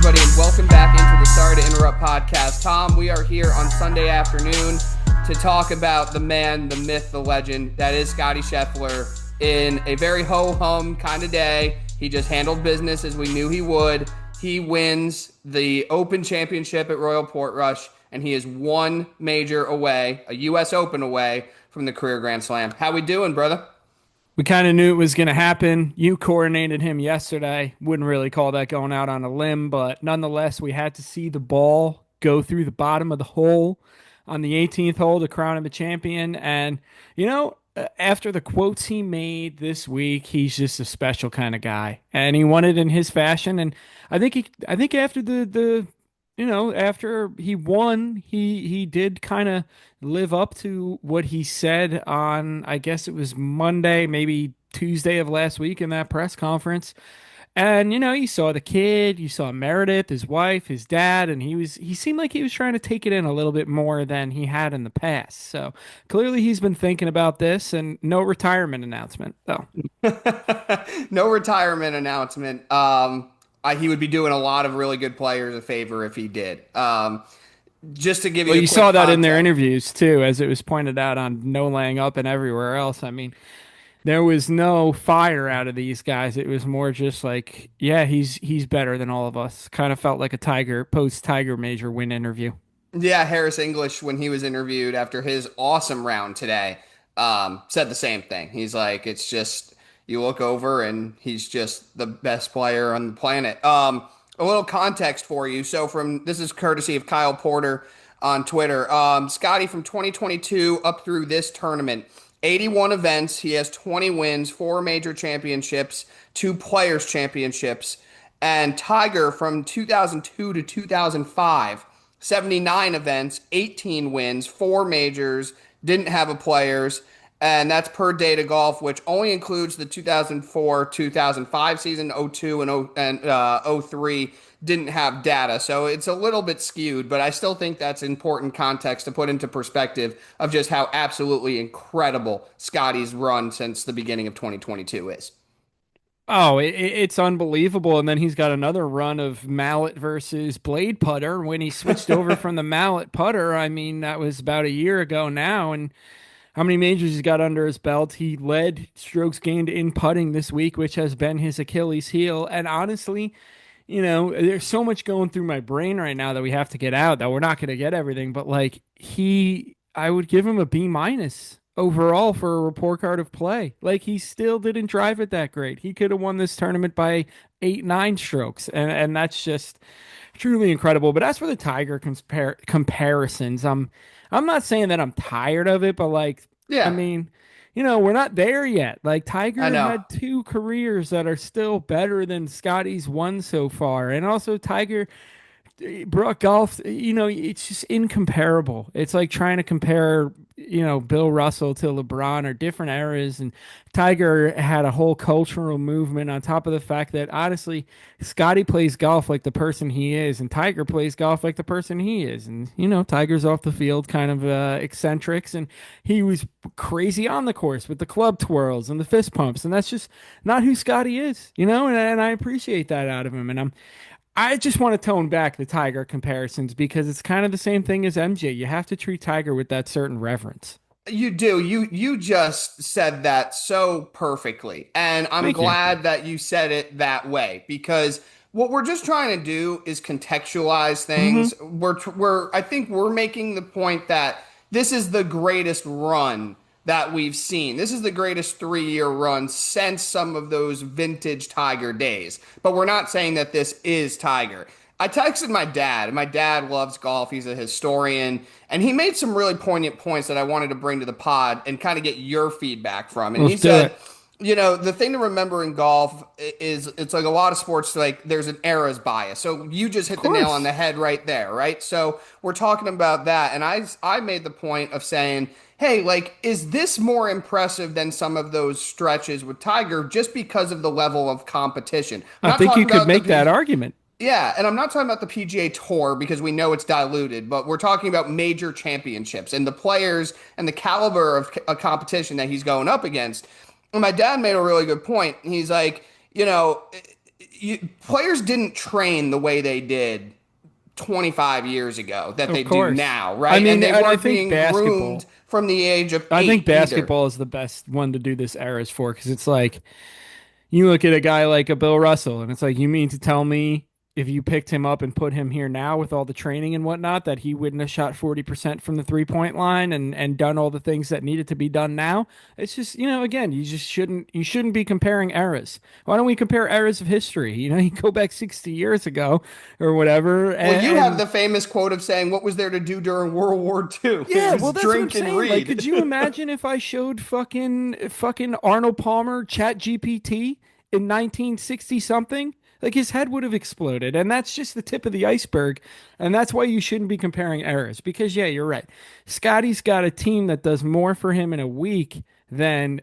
everybody, and welcome back into the Sorry to Interrupt podcast. Tom, we are here on Sunday afternoon to talk about the man, the myth, the legend that is Scottie Scheffler in a very ho-hum kind of day. He just handled business as we knew he would. He wins the Open Championship at Royal Portrush, and he is one major away, a U.S. Open away from the career Grand Slam. How we doing, brother? We kind of knew it was going to happen. You coronated him yesterday. Wouldn't really call that going out on a limb, but nonetheless, we had to see the ball go through the bottom of the hole on the 18th hole to crown him a champion. And, after the quotes he made this week, he's just a special kind of guy. And he won it in his fashion. And I think after after he won, he did kind of live up to what he said on, I guess it was Monday, maybe Tuesday of last week in that press conference. And you saw the kid, you saw Meredith, his wife, his dad, and he seemed like he was trying to take it in a little bit more than he had in the past. So clearly he's been thinking about this, and no retirement announcement though. No retirement announcement. He would be doing a lot of really good players a favor if he did. Just to give you Well, a you quick saw that in their context. interviews too, as it was pointed out on No Laying Up and everywhere else. I mean, there was no fire out of these guys. It was more just like, yeah, he's better than all of us. Kind of felt like a Tiger post Tiger major win interview. Yeah, Harris English, when he was interviewed after his awesome round today, said the same thing. He's like, it's just, you look over and he's just the best player on the planet. A little context for you. So this is courtesy of Kyle Porter on Twitter. Scotty, from 2022 up through this tournament, 81 events. He has 20 wins, 4 major championships, 2 players championships. And Tiger from 2002 to 2005, 79 events, 18 wins, 4 majors, didn't have a players. And that's per Data Golf, which only includes the 2004-2005 season. '02 and '03 didn't have data. So it's a little bit skewed, but I still think that's important context to put into perspective of just how absolutely incredible Scottie's run since the beginning of 2022 is. Oh, it's unbelievable. And then he's got another run of mallet versus blade putter. When he switched over from the mallet putter, I mean, that was about a year ago now. And how many majors he's got under his belt? He led strokes gained in putting this week, which has been his Achilles heel. And honestly, there's so much going through my brain right now that we have to get out that we're not going to get everything. But like I would give him a B minus overall for a report card of play. Like he still didn't drive it that great. He could have won this tournament by 8, 9 strokes. And that's just truly incredible. But as for the Tiger comparisons, I'm not saying that I'm tired of it, but like, I Yeah, mean, we're not there yet. Like I Tiger know. had 2 careers that are still better than Scotty's one so far. And also Tiger brought golf, it's just incomparable. It's like trying to compare, Bill Russell to LeBron or different eras. And Tiger had a whole cultural movement on top of the fact that honestly, Scotty plays golf like the person he is, and Tiger plays golf like the person he is. And, Tiger's off the field kind of eccentrics, and he was crazy on the course with the club twirls and the fist pumps. And that's just not who Scotty is, and I appreciate that out of him. And I just want to tone back the Tiger comparisons because it's kind of the same thing as MJ. You have to treat Tiger with that certain reverence. You do. You just said that so perfectly. And I'm Thank you. glad that you said it that way because what we're just trying to do is contextualize Hmm. things. I think we're making the point that this is the greatest run that we've seen. This is the greatest 3-year run since some of those vintage Tiger days. But we're not saying that this is Tiger. I texted my dad, and my dad loves golf. He's a historian, and he made some really poignant points that I wanted to bring to the pod and kind of get your feedback from. And he Let's do said, it. the thing to remember in golf is it's like a lot of sports, like there's an era's bias. So you just Of hit the nail on course. the head right there, right? So we're talking about that. And I made the point of saying, hey, like, is this more impressive than some of those stretches with Tiger just because of the level of competition? I'm I not think you talking could about make that argument. yeah, and I'm not talking about the PGA Tour because we know it's diluted, but we're talking about major championships and the players and the caliber of a competition that he's going up against. And my dad made a really good point. He's like, players didn't train the way they did 25 years ago that Of they do course. now, I right? And mean, they and I weren't think being groomed basketball. from the age of I think 8 either. basketball is the best one to do this eras for because it's like you look at a guy like a Bill Russell, and it's like, you mean to tell me if you picked him up and put him here now with all the training and whatnot, that he wouldn't have shot 40% from the 3 point line and done all the things that needed to be done now? It's just, again, you shouldn't be comparing eras. Why don't we compare eras of history? You go back 60 years ago or whatever, Well, you have and the famous quote of saying, "What was there to do during World War II? It yeah, was well, that's what I'm drink and saying. Like, could read." you imagine if I showed fucking Arnold Palmer Chat GPT in 1960 something? Like his head would have exploded, and that's just the tip of the iceberg. And that's why you shouldn't be comparing eras. Because yeah, you're right. Scotty's got a team that does more for him in a week than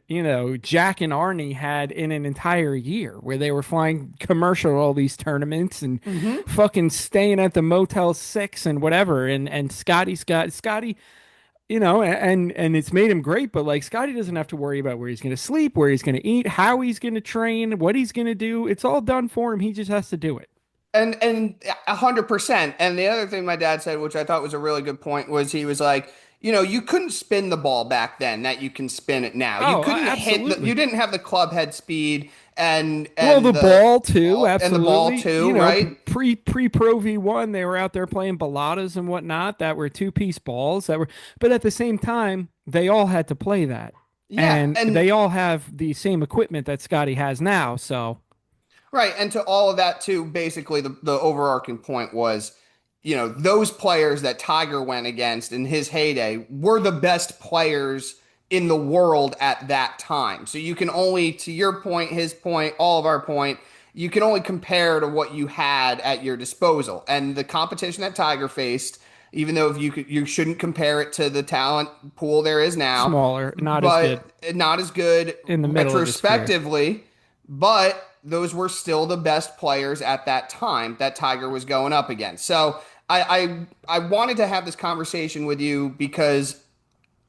Jack and Arnie had in an entire year, where they were flying commercial all these tournaments and Hmm. fucking staying at the Motel 6 and whatever. And Scotty, and it's made him great, but like Scotty doesn't have to worry about where he's going to sleep, where he's going to eat, how he's going to train, what he's going to do. It's all done for him. He just has to do it. And 100%. And the other thing my dad said, which I thought was a really good point, was he was like, you couldn't spin the ball back then that you can spin it now. You Oh, couldn't you absolutely. didn't have the club head speed and Well, and the the ball too, ball and the ball absolutely. too, right? Pre Pro V1, they were out there playing balladas and whatnot that were two-piece balls but at the same time, they all had to play that, Yeah, and and they all have the same equipment that Scotty has now. So right, and to all of that too, basically the overarching point was, those players that Tiger went against in his heyday were the best players in the world at that time. So you can only, to your point, his point, all of our point, you can only compare to what you had at your disposal. And the competition that Tiger faced, even though if you shouldn't compare it to the talent pool there is now, smaller, not as good but not as good in the middle of his career. retrospectively, but those were still the best players at that time that Tiger was going up against. So I wanted to have this conversation with you because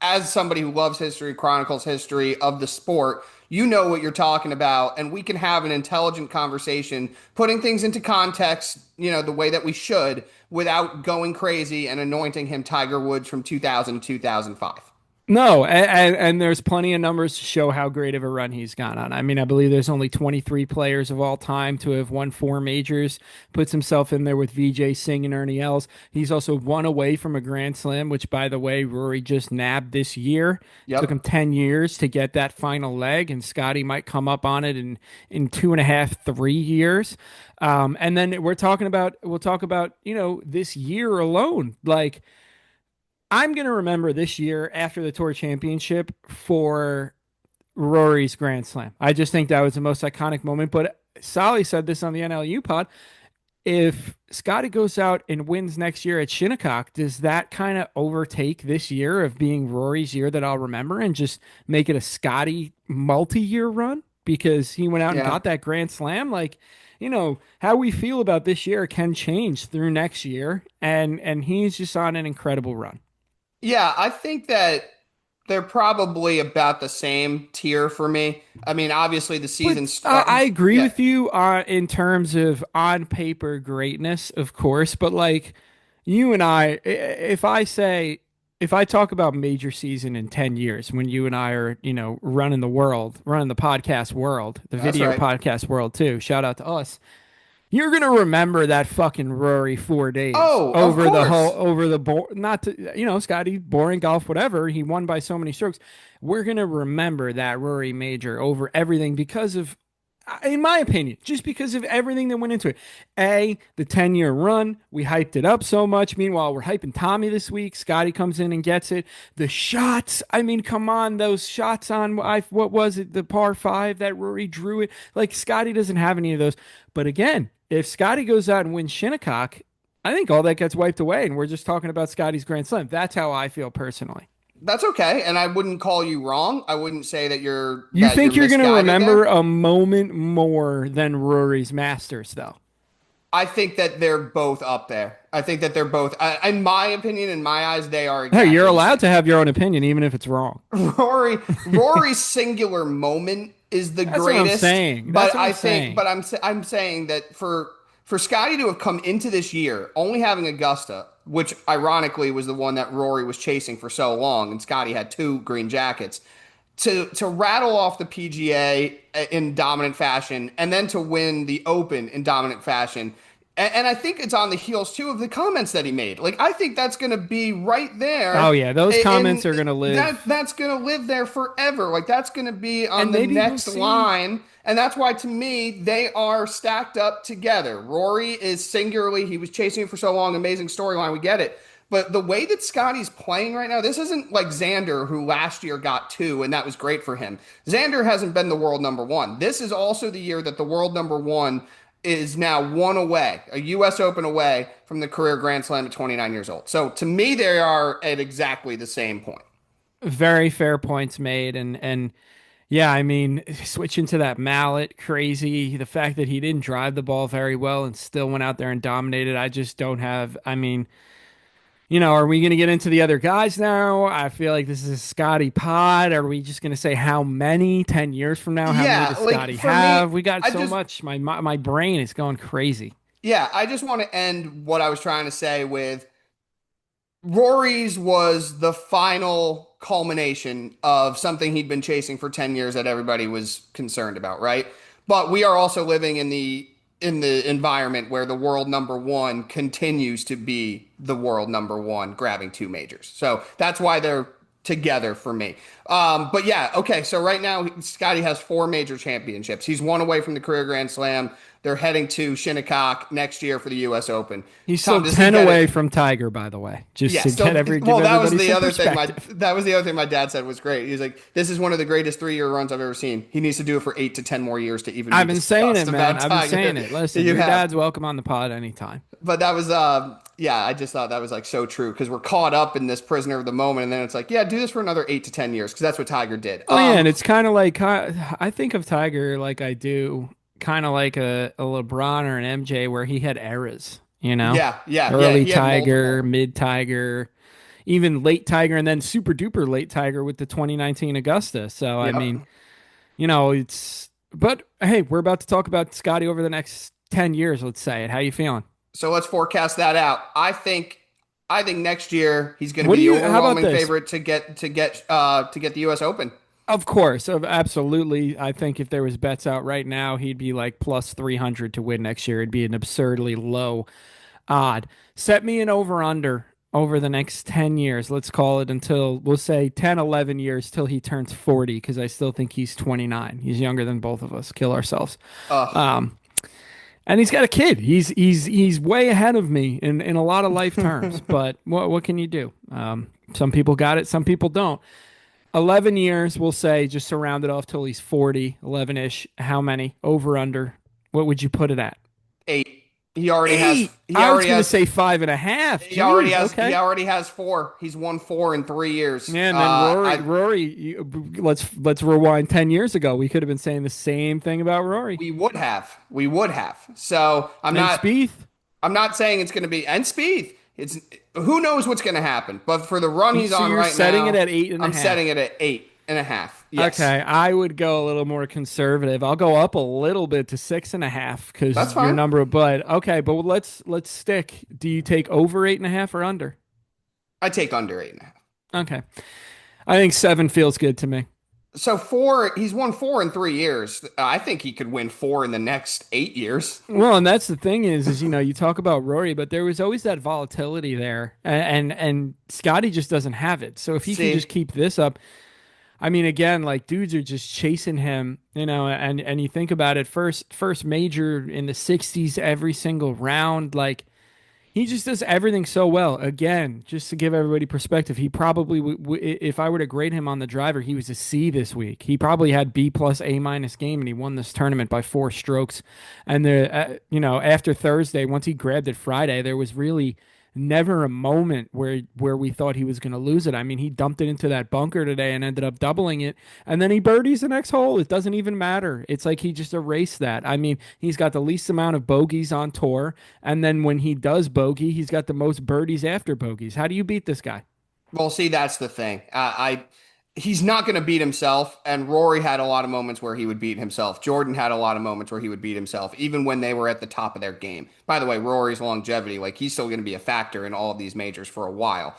as somebody who loves history, chronicles history of the sport, you know what you're talking about, and we can have an intelligent conversation, putting things into context, the way that we should, without going crazy and anointing him Tiger Woods from 2000 to 2005. No, and there's plenty of numbers to show how great of a run he's gone on. I mean, I believe there's only 23 players of all time to have won four majors. Puts himself in there with VJ Singh and Ernie Els. He's also one away from a Grand Slam, which, by the way, Rory just nabbed this year. Took him Yep. 10 years to get that final leg, and Scotty might come up on it in 2.5, 3 years. And then we'll talk about, this year alone, like. I'm going to remember this year after the Tour Championship for Rory's Grand Slam. I just think that was the most iconic moment. But Solly said this on the NLU pod. If Scotty goes out and wins next year at Shinnecock, does that kind of overtake this year of being Rory's year that I'll remember and just make it a Scotty multi-year run because he went out and Yeah. got that Grand Slam? Like, how we feel about this year can change through next year, and he's just on an incredible run. Yeah, I think that they're probably about the same tier for me. I mean, obviously the But season I starts. agree Yeah, with you in terms of on paper greatness, of course. But like you and if I talk about major season in 10 years, when you and I are, running the world, running the podcast world, the that's video right. podcast world too, shout out to us. You're gonna remember that fucking Rory 4 days Oh, of course. over the not to Scotty boring golf whatever he won by so many strokes. We're gonna remember that Rory major over everything because of, in my opinion, just because of everything that went into it. The 10-year run, we hyped it up so much. Meanwhile, we're hyping Tommy this week. Scotty comes in and gets it. The shots, I mean, come on, those shots on what was it, the par five that Rory drew it. Like Scotty doesn't have any of those. But again, if Scotty goes out and wins Shinnecock, I think all that gets wiped away, and we're just talking about Scotty's Grand Slam. That's how I feel personally. That's okay, and I wouldn't call you wrong. I wouldn't say that you're You think you're going to misguided remember there. a moment more than Rory's Masters, though? I think that they're both up there. I think that they're both, in my opinion, in my eyes, they are Hey, you're exactly the allowed same. to have your own opinion, even if it's wrong. Rory's singular moment. is the That's what I'm greatest, saying. That's but what I'm I think, saying. but I'm saying that for Scotty to have come into this year only having Augusta, which ironically was the one that Rory was chasing for so long, and Scotty had two green jackets, to rattle off the PGA in dominant fashion and then to win the Open in dominant fashion. And I think it's on the heels too of the comments that he made. Like I think that's going to be right Oh there, yeah, those comments and are gonna live, that's going to live there forever. Like that's going to be on and the maybe we'll next see. line, and that's why to me they are stacked up together. Rory is singularly, he was chasing it for so long, amazing storyline, we get it. But the way that Scotty's playing right now, this isn't like Xander, who last year got two, and that was great for him. Xander hasn't been the world number one. This is also the year that the world number one is now one away, a U.S. Open away from the career Grand Slam at 29 years old. So to me, they are at exactly the same point. Very fair points made, and yeah, I mean, switching to that mallet, crazy. The fact that he didn't drive the ball very well and still went out there and dominated. I just don't have. I mean, are we going to get into the other guys now? I feel like this is a Scotty pod. Are we just going to say how many 10 years from now? How many Yeah, does like Scotty for me, have? We got I so just much. My brain is going crazy. yeah, I just want to end what I was trying to say with Rory's was the final culmination of something he'd been chasing for 10 years that everybody was concerned about, right? But we are also living in the environment where the world number one continues to be the world number one, grabbing two majors. So that's why they're together for me. But yeah, okay. So right now, Scotty has four major championships. He's one away from the career Grand Slam. They're heading to Shinnecock next year for the U.S. Open. He's still Tom, does he 10 get away it? from Tiger, by the way, just Yeah, to still give well, that was everybody the some other thing perspective. my dad said was great. He's like, this is one of the greatest 3 year runs I've ever seen. He needs to do it for 8 to 10 more years to even be I've been saying it, discussed man. about I've been Tiger. saying it. Listen, You your have. dad's welcome on the pod anytime. But that was yeah, I just thought that was like so true because we're caught up in this prisoner of the moment and then it's like, yeah, do this for another 8 to 10 years because that's what Tiger did. Oh yeah, and it's kind of like I think of Tiger like I do, kind of like a LeBron or an MJ, where he had eras. yeah, Early he had Tiger, multiple. mid Tiger, even late Tiger, and then super duper late Tiger with the 2019 Augusta. So I Yep. mean, it's. But hey, we're about to talk about Scotty over the next 10 years. Let's say it. How you feeling? So let's forecast that out. I think next year he's going to What be do the you? How about overwhelming this? favorite to get the U.S. Open. Of course, absolutely. I think if there was bets out right now, he'd be like plus 300 to win next year. It'd be an absurdly low odd. Set me an over under over the next 10 years. Let's call it until we'll say 10, 11 years till he turns 40 because I still think he's 29. He's younger than both of us. Kill ourselves. Ugh. Um, and he's got a kid. He's way ahead of me in a lot of life terms. But what can you do? Some people got it, some people don't. 11 years, we'll say, just to round it off till he's 40, 11-ish. How many? Over, under? What would you put it at? 8. He already has. 8. I was going to say 5.5. Jeez, He okay. already has four. He's won four in 3 years. Yeah, and then Rory, I Rory, let's rewind 10 years ago. We could have been saying the same thing about Rory we would have. So and Spieth. I'm not saying it's going to be and Speed. It's who knows what's going to happen. But for the run he's So on you're right setting it now, at eight and a I'm half. setting it at 8.5. Yes, Okay, I would go a little more conservative. I'll go up a little bit to 6.5 that's because your fine. number. But okay, but let's stick. Do you take over 8.5 or under? I take under 8.5. Okay, I think 7 feels good to me. So four, he's won four in 3 years. I think he could win four in the next 8 years. Well, and that's the thing is you talk about Rory, but there was always that volatility there, and Scotty just doesn't have it. So if he can just See, keep this up, I mean, again, like dudes are just chasing him, and you think about it, first major in the '60s, every single round, like he just does everything so well. Again, just to give everybody perspective, he probably, if I were to grade him on the driver, he was a C this week. He probably had B plus A minus game, and he won this tournament by 4 strokes. And after Thursday, once he grabbed it Friday, there was really never a moment where we thought he was going to lose it. I mean, he dumped it into that bunker today and ended up doubling it, and then he birdies the next hole. It doesn't even matter. It's like he just erased that. I mean, he's got the least amount of bogeys on tour, and then when he does bogey, he's got the most birdies after bogeys. How do you beat this guy? well, see, that's the thing. he's not going to beat himself. And Rory had a lot of moments where he would beat himself. Jordan had a lot of moments where he would beat himself, even when they were at the top of their game. By the way, Rory's longevity, like he's still going to be a factor in all of these majors for a while.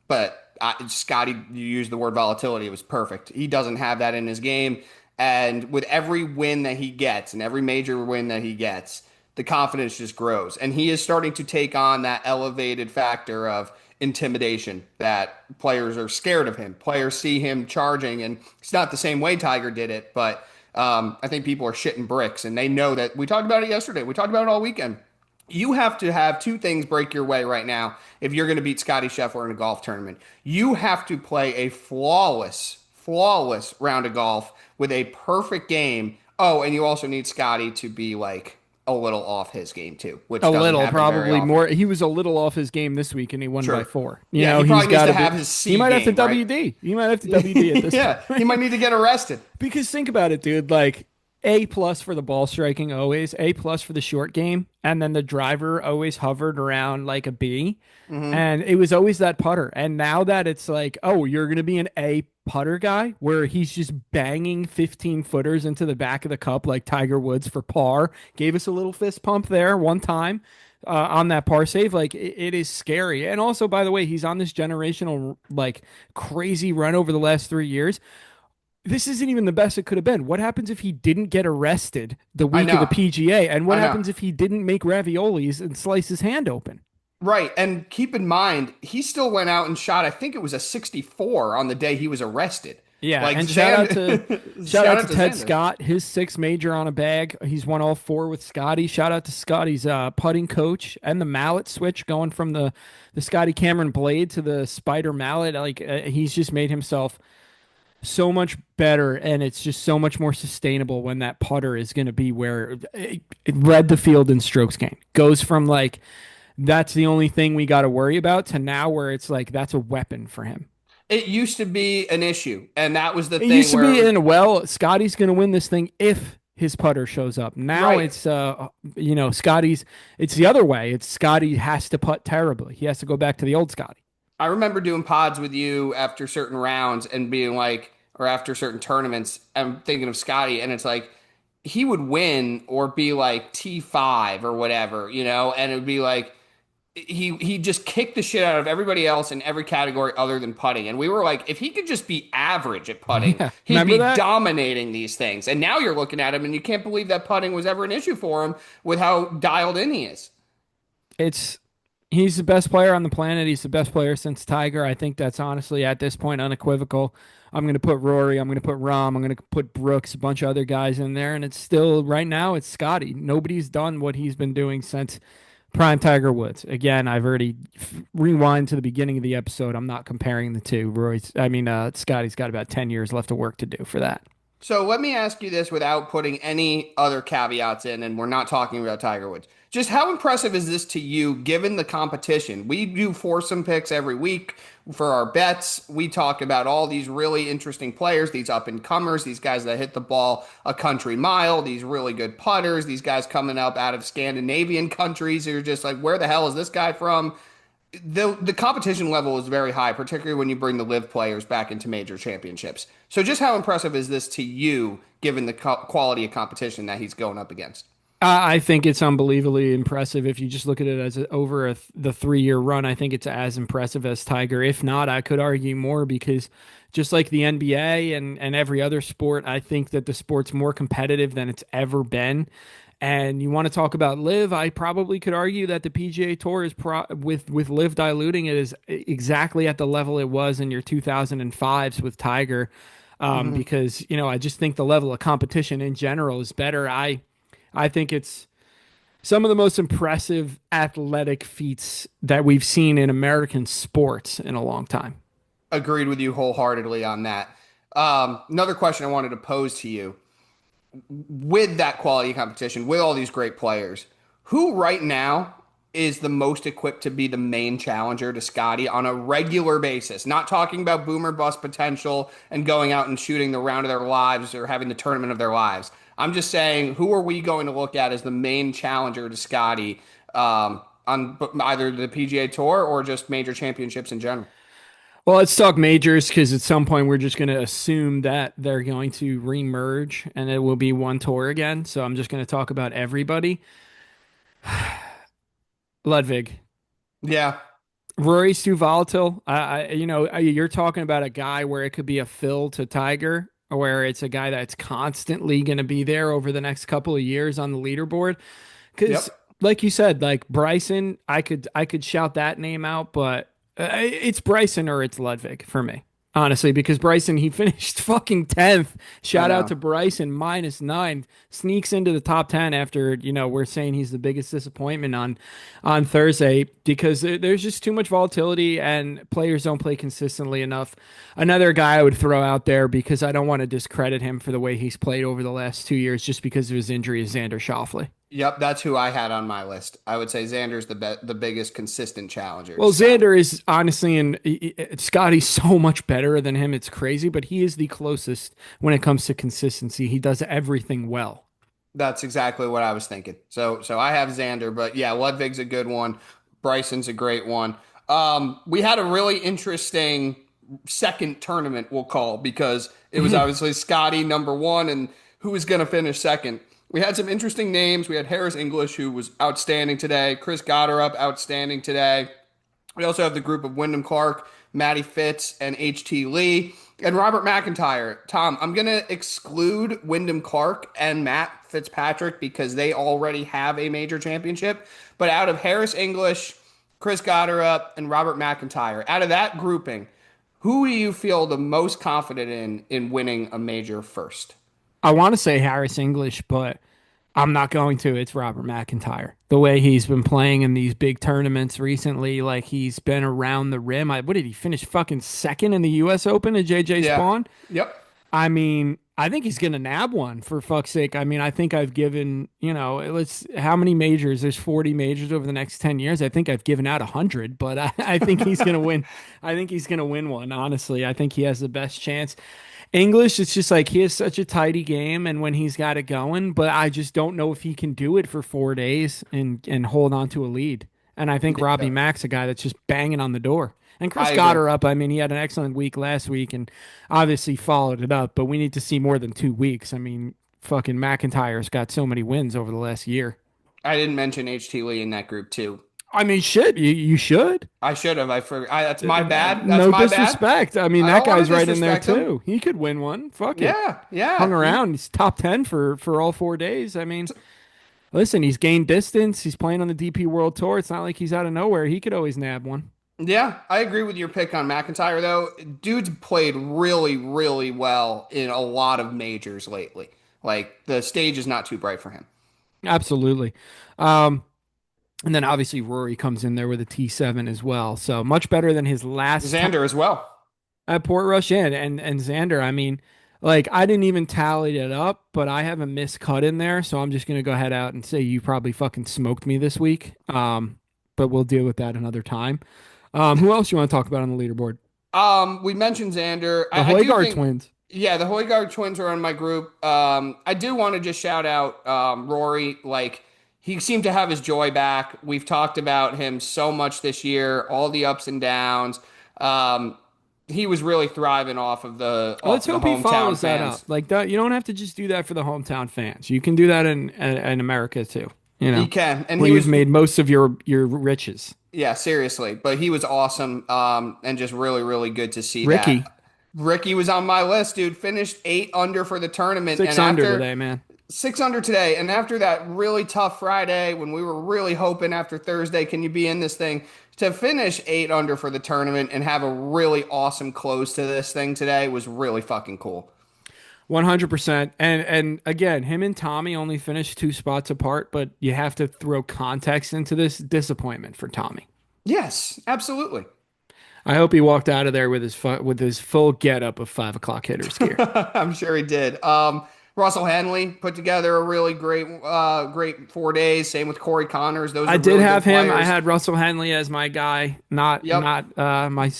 But Scotty, you used the word volatility. It was perfect. He doesn't have that in his game. And with every win that he gets and every major win that he gets, the confidence just grows. And he is starting to take on that elevated factor of intimidation that players are scared of him. Players see him charging, and it's not the same way Tiger did it, but I think people are shitting bricks, and they know that. We talked about it yesterday. We talked about it all weekend. You have to have two things break your way right now if you're going to beat Scottie Scheffler in a golf tournament. You have to play a flawless round of golf with a perfect game. Oh, and you also need Scottie to be like a little off his game too, which A doesn't little, happen very probably often. more. He was a little off his game this week, and he won by Sure. 4. You Yeah, know, he he's probably needs got to to be. have his He C might have to game, right? WD. He might have to WD at this Yeah, he point. might need to get arrested. Because think about it, dude. Like A plus for the ball striking, always A plus for the short game, and then the driver always hovered around like a B, Hmm. and it was always that putter. And now that it's like, oh, you're gonna be an A putter guy, where he's just banging 15 footers into the back of the cup like Tiger Woods for par. Gave us a little fist pump there one time. On that par save, like it is scary. And also, by the way, he's on this generational like crazy run over the last 3 years. This isn't even the best it could have been. What happens if he didn't get arrested the I week of the know. PGA? And what I know. happens if he didn't make raviolis and slice his hand open? Right. And keep in mind, he still went out and shot, I think it was a 64 on the day he was arrested. Yeah, Like and Zand, shout shout out to out to Ted Xander. Scott, his sixth major on a bag. He's won all 4 with Scotty. Shout out to Scotty's putting coach and the mallet switch going from the Scotty Cameron blade to the spider mallet. Like he's just made himself so much better, and it's just so much more sustainable when that putter is going to be where it read the field in strokes gained. Goes from like that's the only thing we got to worry about to now where it's like that's a weapon for him. It used to be an issue. And that was the It thing used to where it be was, in well, Scotty's going to win this thing if his putter shows up. Now right. it's Scotty's. It's the other way. It's Scotty has to putt terribly. He has to go back to the old Scotty. I remember doing pods with you after certain rounds and being like, or after certain tournaments, I'm thinking of Scotty, and it's like he would win or be like T5 or whatever, and it would be like he just kicked the shit out of everybody else in every category other than putting. And we were like, if he could just be average at putting, Yeah, he'd remember be that? dominating these things. And now you're looking at him and you can't believe that putting was ever an issue for him with how dialed in he is. It's he's the best player on the planet. He's the best player since Tiger. I think that's honestly at this point unequivocal. I'm going to put Rory. I'm going to put Rahm. I'm going to put Brooks, a bunch of other guys in there, and it's still right now it's Scotty. Nobody's done what he's been doing since prime Tiger Woods. Again, I've already rewind to the beginning of the episode. I'm not comparing the two. Scotty's got about 10 years left of work to do for that. So let me ask you this without putting any other caveats in, and we're not talking about Tiger Woods. Just how impressive is this to you given the competition? We do foursome picks every week for our bets. We talk about all these really interesting players, these up and comers, these guys that hit the ball a country mile, these really good putters, these guys coming up out of Scandinavian countries who are just like, where the hell is this guy from? The competition level is very high, particularly when you bring the live players back into major championships. So, just how impressive is this to you, given the quality of competition that he's going up against? I think it's unbelievably impressive. If you just look at it as the 3 year run, I think it's as impressive as Tiger. If not, I could argue more because just like the NBA and every other sport, I think that the sport's more competitive than it's ever been. And you want to talk about live? I probably could argue that the PGA Tour is with live diluting it is exactly at the level it was in your 2005s with Tiger, Hmm. because I just think the level of competition in general is better. I think it's some of the most impressive athletic feats that we've seen in American sports in a long time. Agreed with you wholeheartedly on that. Another question I wanted to pose to you with that quality competition, with all these great players, who right now is the most equipped to be the main challenger to Scotty on a regular basis? Not talking about boomer bust potential and going out and shooting the round of their lives or having the tournament of their lives. I'm just saying, who are we going to look at as the main challenger to Scotty on either the PGA Tour or just major championships in general? Well, let's talk majors because at some point we're just going to assume that they're going to remerge and it will be one tour again. So I'm just going to talk about everybody. Ludwig. Yeah. Rory's too volatile. You're talking about a guy where it could be a Phil to Tiger, where it's a guy that's constantly going to be there over the next couple of years on the leaderboard. Because, Yep. like you said, like Bryson, I could shout that name out, but it's Bryson or it's Ludwig for me, honestly. Because Bryson, he finished fucking 10th. I Shout out know. to Bryson, -9, sneaks into the top 10 after we're saying he's the biggest disappointment on Thursday because there's just too much volatility and players don't play consistently enough. Another guy I would throw out there because I don't want to discredit him for the way he's played over the last 2 years just because of his injury is Xander Schauffele. Yep, that's who I had on my list. I would say Xander's the biggest consistent challenger to Well, Scotty. Xander is honestly, and Scotty's so much better than him. It's crazy, but he is the closest when it comes to consistency. He does everything well. That's exactly what I was thinking. So I have Xander, but yeah, Ludwig's a good one. Bryson's a great one. We had a really interesting second tournament, we'll call, because it was obviously Scotty number one and who was going to finish second. We had some interesting names. We had Harris English, who was outstanding today. Chris Gotterup, outstanding today. We also have the group of Wyndham Clark, Matty Fitz, and HT Lee, and Robert McIntyre. Tom, I'm going to exclude Wyndham Clark and Matt Fitzpatrick because they already have a major championship. But out of Harris English, Chris Gotterup, and Robert McIntyre, out of that grouping, who do you feel the most confident in winning a major first? I want to say Harris English, but I'm not going to. It's Robert McIntyre. The way he's been playing in these big tournaments recently, like he's been around the rim. What did he finish fucking second in the U.S. Open at JJ Yeah. Spawn? Yep. I mean, I think he's gonna nab one for fuck's sake. I mean, I think I've given, let's how many majors? There's 40 majors over the next 10 years. I think I've given out 100, but I think he's gonna win. I think he's gonna win one. Honestly, I think he has the best chance. English, it's just like he has such a tidy game, and when he's got it going, but I just don't know if he can do it for 4 days and hold on to a lead. And I think Robbie Yeah, Mack's a guy that's just banging on the door. And I Chris agree. Gotterup, I mean, he had an excellent week last week and obviously followed it up, but we need to see more than 2 weeks. I mean, fucking McIntyre's got so many wins over the last year. I didn't mention HT Lee in that group too. I mean, shit, you should. I should have. I forgot. That's my bad. That's No my bad. disrespect. I mean, I that don't want guy's to right in there disrespect him. too. He could win one. Fuck it. Yeah, Hung yeah. around. He's top 10 for all 4 days. I mean, listen, he's gained distance. He's playing on the DP World Tour. It's not like he's out of nowhere. He could always nab one. Yeah, I agree with your pick on McIntyre though. Dude's played really, really well in a lot of majors lately. Like the stage is not too bright for him. Absolutely. Um, and then obviously Rory comes in there with a T7 as well. So much better than his last time Xander as well. at Port Rush Inn. And Xander, I mean, like I didn't even tally it up, but I have a miscut in there. So I'm just gonna go ahead out and say you probably fucking smoked me this week. But we'll deal with that another time. Who else you want to talk about on the leaderboard? We mentioned Xander. The I do Hoygaard think, twins. yeah, the Hoygaard twins are on my group. I do want to just shout out Rory. Like he seemed to have his joy back. We've talked about him so much this year, all the ups and downs. Um, he was really thriving Let's off of the hope he hometown follows that up. fans. Like that, you don't have to just do that for the hometown fans. You can do that in America too. He can, and Where he you've was made most of your riches. yeah, seriously. But he was awesome, and just really, really good to see Ricky, that. Ricky was on my list, dude. Finished 8 under for the tournament, six and under after today, man. 6 under today, and after that really tough Friday when we were really hoping after Thursday, can you be in this thing? To finish 8 under for the tournament and have a really awesome close to this thing today was really fucking cool. 100%. And again, him and Tommy only finished 2 spots apart, but you have to throw context into this disappointment for Tommy. Yes, absolutely. I hope he walked out of there with his full getup of 5 o'clock hitters gear. I'm sure he did. Russell Henley put together a really great 4 days. Same with Corey Connors. Those I are did really good have him. I players. had Russell Henley as my guy, not Yep. not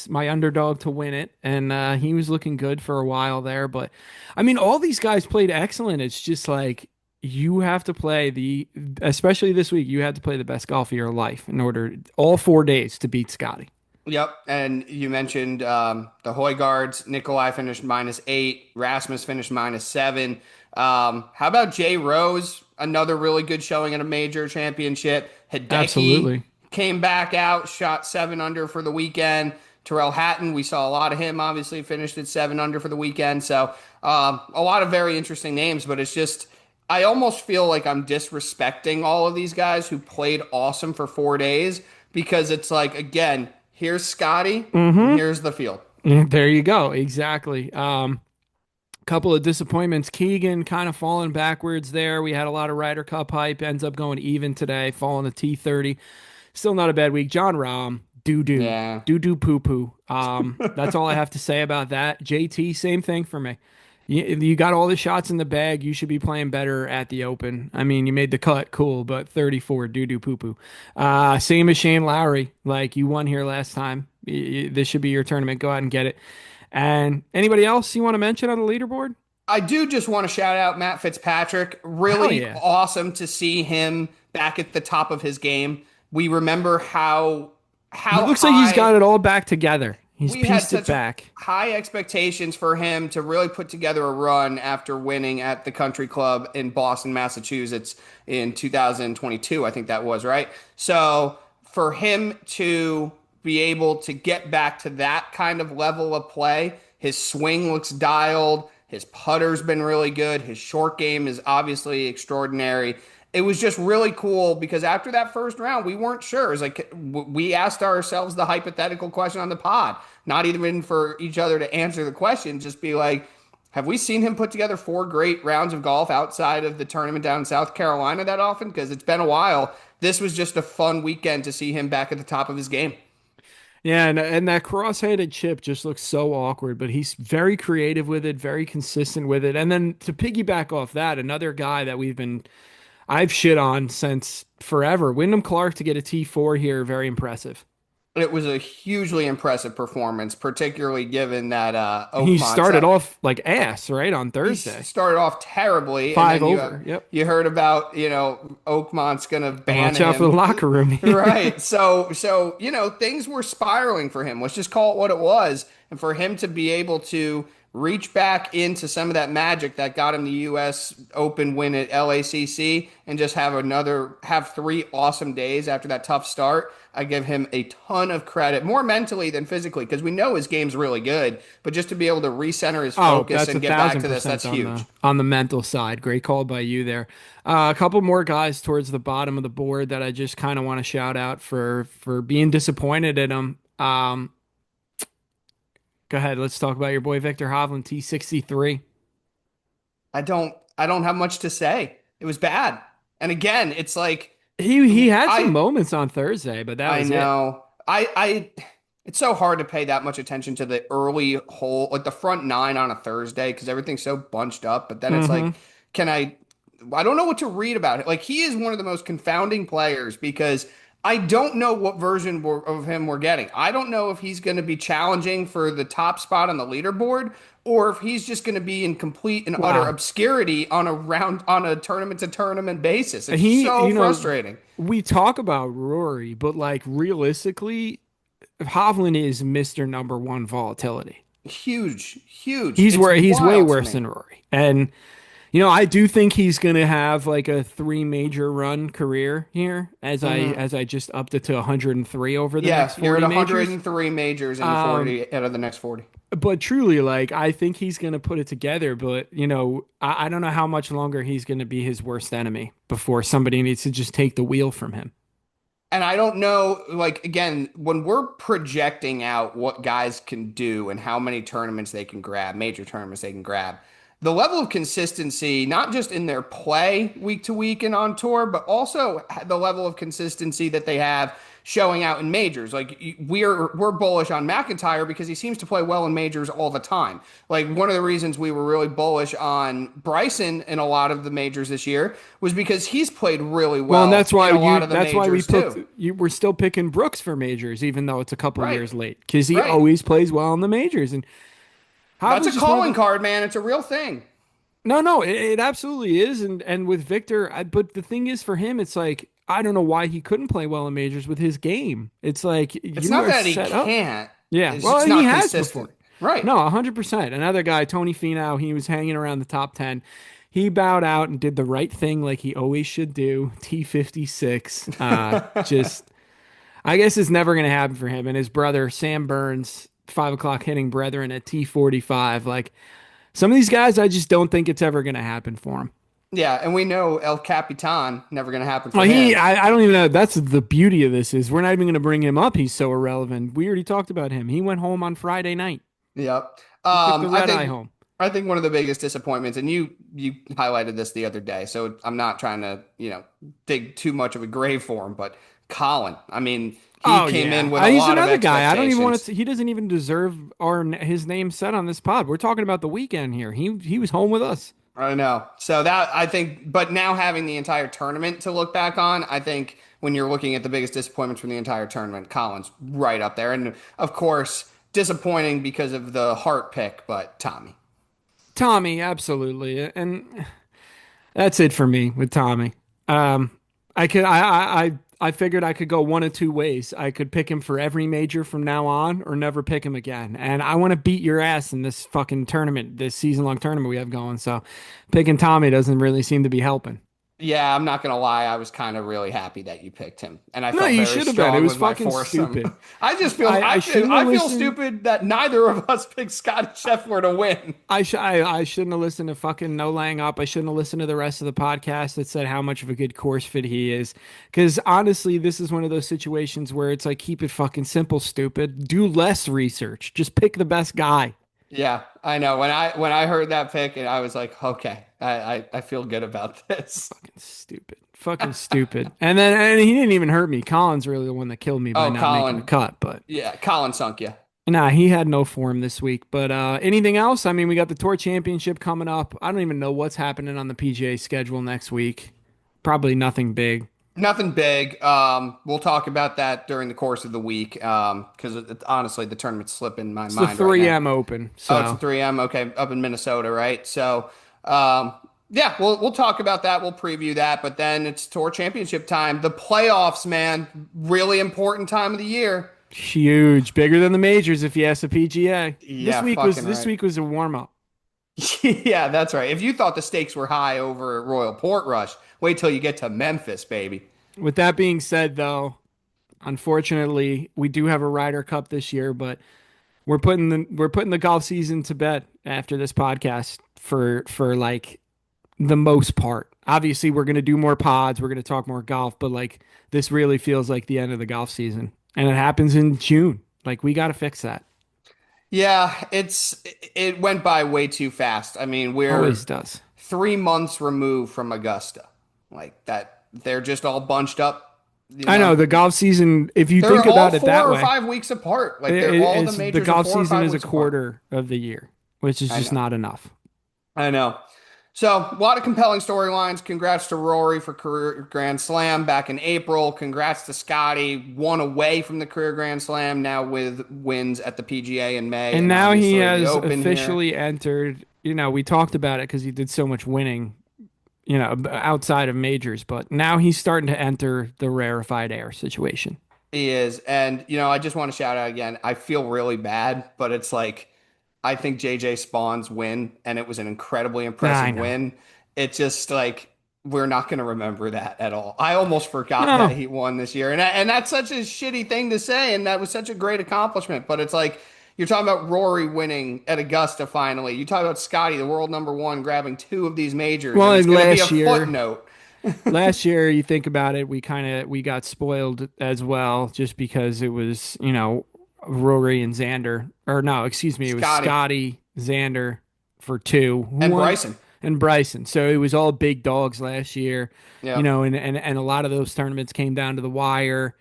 my underdog to win it, and he was looking good for a while there. But I mean, all these guys played excellent. It's just like you have to play especially this week, you had to play the best golf of your life in order all 4 days to beat Scotty. Yep, and you mentioned the Højgaards. Nikolai finished -8. Rasmus finished -7. How about Jay Rose? Another really good showing at a major championship. Hideki Absolutely. came back out, shot 7 under for the weekend. Terrell Hatton, we saw a lot of him. Obviously, finished at 7 under for the weekend. So a lot of very interesting names, but it's just I almost feel like I'm disrespecting all of these guys who played awesome for 4 days because it's like again. Here's Scotty, and Mm-hmm. here's the field. There you go. Exactly. Couple of disappointments. Keegan kind of falling backwards there. We had a lot of Ryder Cup hype. Ends up going even today, falling to T30. Still not a bad week. John Rahm, Yeah. doo doo poo poo. That's all I have to say about that. JT, same thing for me. You got all the shots in the bag. You should be playing better at the Open. I mean, you made the cut, cool, but 34, doo doo poo poo. Same as Shane Lowry. Like you won here last time. This should be your tournament. Go out and get it. And anybody else you want to mention on the leaderboard? I do just want to shout out Matt Fitzpatrick. Hell Really yeah. awesome to see him back at the top of his game. We remember He how looks like he's high got it all back together. He's we had pieced it such back. high expectations for him to really put together a run after winning at the Country Club in Boston, Massachusetts in 2022. I think that was right. So for him to be able to get back to that kind of level of play, his swing looks dialed. His putter's been really good. His short game is obviously extraordinary. It was just really cool because after that first round, we weren't sure. It was like we asked ourselves the hypothetical question on the pod, not even for each other to answer the question, just be like, have we seen him put together 4 great rounds of golf outside of the tournament down in South Carolina that often? Because it's been a while. This was just a fun weekend to see him back at the top of his game. Yeah, and that cross-handed chip just looks so awkward, but he's very creative with it, very consistent with it. And then to piggyback off that, another guy that I've shit on since forever, Wyndham Clark to get a T4 here, very impressive. It was a hugely impressive performance, particularly given that He Oakmont's started off like ass, right, on he Thursday. started off terribly, and Five then over. Yep. you heard about Oakmont's gonna ban Watch out for the him, locker room. right? So things were spiraling for him. Let's just call it what it was, and for him to be able to reach back into some of that magic that got him the U.S. Open win at LACC, and just have 3 awesome days after that tough start. I give him a ton of credit, more mentally than physically, because we know his game's really good. But just to be able to recenter his Oh, focus that's and a get back thousand to this, percent that's on huge. the mental side. Great call by you there. A couple more guys towards the bottom of the board that I just kind of want to shout out for being disappointed in them. Go ahead. Let's talk about your boy Victor Hovland, T63. I don't have much to say. It was bad. And again, it's like He had some I moments on Thursday, but that I was it. know. It's so hard to pay that much attention to the early hole, like the front nine on a Thursday, because everything's so bunched up. But then it's Hmm. like, can I don't know what to read about it. Like he is one of the most confounding players because I don't know what version of him we're getting. I don't know if he's going to be challenging for the top spot on the leaderboard or if he's just going to be in complete and utter Wow. obscurity on a tournament to tournament basis. It's He, so you know, frustrating. we talk about Rory, but like realistically, Hovland is Mr. Number One volatility. Huge, huge. It's He's way wild to worse me. than Rory. And I do think he's gonna have like a three major run career here Hmm. as I just upped it to 103 over the Yeah, next you're at 40 majors. 103 majors and Um, 40 out of the next 40. but truly, like I think he's gonna put it together. But I don't know how much longer he's gonna be his worst enemy before somebody needs to just take the wheel from him. And I don't know, like, again, when we're projecting out what guys can do and how many tournaments they can grab, major tournaments they can grab, the level of consistency, not just in their play week to week and on tour, but also the level of consistency that they have showing out in majors. Like we're bullish on McIntyre because he seems to play well in majors all the time. Like one of the reasons we were really bullish on Bryson in a lot of the majors this year was because he's played really Well, and well in a lot of the that's why we majors too. picked you. We're still picking Brooks for majors, even though it's a couple Right. years late, because he Right. always plays well in the majors. And That's a Hovland's just one of calling the card, man. It's a real thing. no, it absolutely is. And with Victor, but the thing is for him, it's like I don't know why he couldn't play well in majors with his game. It's like It's you not are that he set up. can't. Yeah, It's well, just he not has consistent. before. Right. No, 100%. Another guy, Tony Finau, he was hanging around the top 10. He bowed out and did the right thing like he always should do. T56. Just, I guess it's never going to happen for him. And his brother, Sam Burns, 5 o'clock hitting brethren at T45. Like, some of these guys, I just don't think it's ever going to happen for him. Yeah, and we know El Capitan never going to happen Well, for him. I don't even know. That's the beauty of this is we're not even going to bring him up. He's so irrelevant. We already talked about him. He went home on Friday night. Yep. He took the I red eye think home. I think one of the biggest disappointments, and you highlighted this the other day, so I'm not trying to, dig too much of a grave for him, but Colin, I mean, he Oh came in yeah, with a he's lot of another guy. I don't even want expectations. to. He doesn't even deserve his name said on this pod. We're talking about the weekend here. He was home with us. I know. So that I think, but now having the entire tournament to look back on, I think when you're looking at the biggest disappointments from the entire tournament, Colin's right up there. And of course, disappointing because of the heart pick, but Tommy. Tommy, absolutely, and that's it for me with Tommy. Um, I figured I could go one of two ways. I could pick him for every major from now on, or never pick him again. And I want to beat your ass in this fucking tournament, this season long tournament we have going. So, picking Tommy doesn't really seem to be helping. Yeah, I'm not gonna lie. I was kind of really happy that you picked him, and I No, felt you very should have been. It strong was with my fucking foursome. stupid. I just feel I shouldn't have I feel listened. stupid that neither of us picked Scottie Scheffler to win. I shouldn't have listened to fucking No Laying Up. I shouldn't have listened to the rest of the podcast that said how much of a good course fit he is. Because honestly, this is one of those situations where it's like keep it fucking simple, stupid. Do less research. Just pick the best guy. Yeah, I know. When I heard that pick, and I was like, okay, I feel good about this. Fucking stupid. Fucking stupid. And he didn't even hurt me. Colin's really the one that killed me by Oh, not making the Colin. cut. But Yeah, Colin sunk you. nah, he had no form this week. But anything else? I mean, we got the Tour Championship coming up. I don't even know what's happening on the PGA schedule next week. Probably nothing big. Nothing big. We'll talk about that during the course of the week. Because honestly, the tournament's slipping my It's the mind right now. 3M Open. Oh, it's a So 3M. Okay, up in Minnesota, right? So, yeah, we'll talk about that. We'll preview that. But then it's Tour Championship time. The playoffs, man, really important time of the year. huge. Bigger than the majors if you ask the PGA. Yeah, fucking This right. week was a warm up. Yeah, that's right. If you thought the stakes were high over at Royal Portrush, wait till you get to Memphis, baby. With that being said, though, unfortunately, we do have a Ryder Cup this year, but we're putting the golf season to bed after this podcast for like the most part. Obviously, we're going to do more pods, we're going to talk more golf, but like this really feels like the end of the golf season. And it happens in June. Like we got to fix that. Yeah, it went by way too fast. I mean, we're Always does. 3 months removed from Augusta. Like that, they're just all bunched up, I know the golf season, if you They're think all about it four that or way, 5 weeks apart. Like they're all the the majors are golf 4 or season five is a weeks apart. quarter of the year, which is I just know. not enough. I know. So, a lot of compelling storylines. Congrats to Rory for career Grand Slam back in April. Congrats to Scotty, one away from the career Grand Slam, now with wins at the PGA in May And and now he obviously the has Open here. officially entered, we talked about it because he did so much winning, outside of majors, but now he's starting to enter the rarefied air situation. He is. And, I just want to shout out again. I feel really bad, but it's like, I think JJ Spawn's win, and it was an incredibly I impressive know. win. It's just like, we're not going to remember that at all. I almost forgot that No. he won this year. And that's such a shitty thing to say. And that was such a great accomplishment. But it's like, you're talking about Rory winning at Augusta finally. You talk about Scotty, the world number one, grabbing two of these majors, Well, and it's and going to be a footnote. last year, you think about it, we got spoiled as well, just because it was, Rory and Xander, or no, excuse me, it was Scotty Scotty, Xander for two. Who and won? Bryson. And Bryson. So it was all big dogs last year, Yeah. and a lot of those tournaments came down to the wire,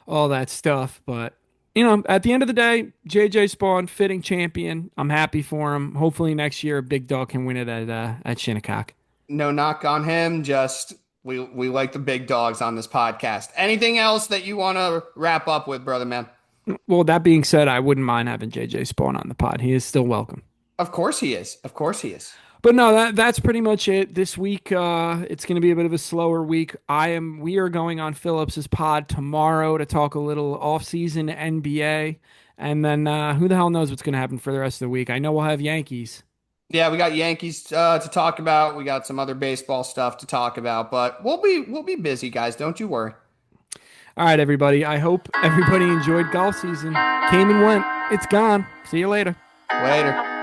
all that stuff. But at the end of the day, JJ Spawn, fitting champion. I'm happy for him. Hopefully next year, a big dog can win it at Shinnecock. No knock on him. Just we like the big dogs on this podcast. Anything else that you want to wrap up with, brother man? Well, that being said, I wouldn't mind having JJ Spawn on the pod. He is still welcome. Of course he is. Of course he is. But no, that's pretty much it. This week, it's going to be a bit of a slower week. We are going on Phillips's pod tomorrow to talk a little off-season NBA, and then who the hell knows what's going to happen for the rest of the week. I know we'll have Yankees. Yeah, we got Yankees to talk about. We got some other baseball stuff to talk about, but we'll be busy, guys. Don't you worry. All right, everybody. I hope everybody enjoyed golf season. Came and went. It's gone. See you later. Later.